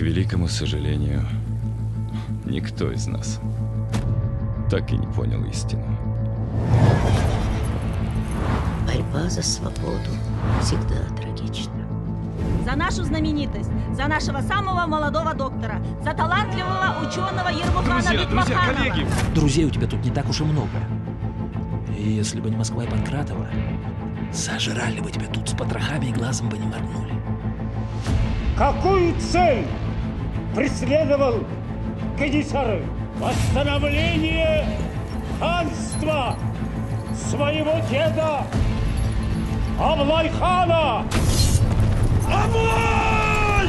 К великому сожалению, никто из нас так и не понял истину. Борьба за свободу всегда трагична. За нашу знаменитость, за нашего самого молодого доктора, за талантливого ученого Ермухана Бекмаханова. Коллеги! Друзей у тебя тут не так уж и много. И если бы не Москва и Панкратова, сожрали бы тебя тут с потрохами и глазом бы не моргнули. Какую цель преследовал Кенесары? Восстановление ханства своего деда Аблай-хана! Аблай!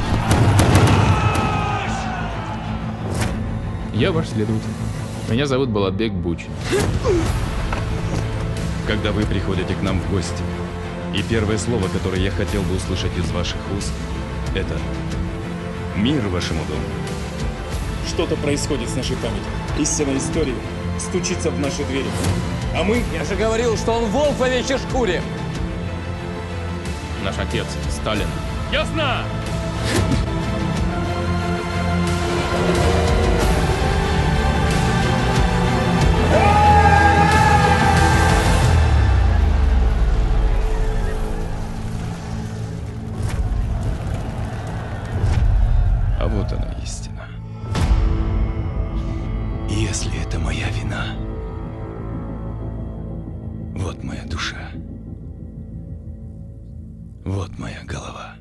Я ваш следователь. Меня зовут Балатбек Бучин. Когда вы приходите к нам в гости, и первое слово, которое я хотел бы услышать из ваших уст, это «Мир вашему дому». Что-то происходит с нашей памятью. Истинная история стучится в наши двери. А мы... Я же говорил, что он волк в овечьей шкуре! Наш отец, Сталин. Ясно! А вот она истина. Если это моя вина, вот моя душа, вот моя голова.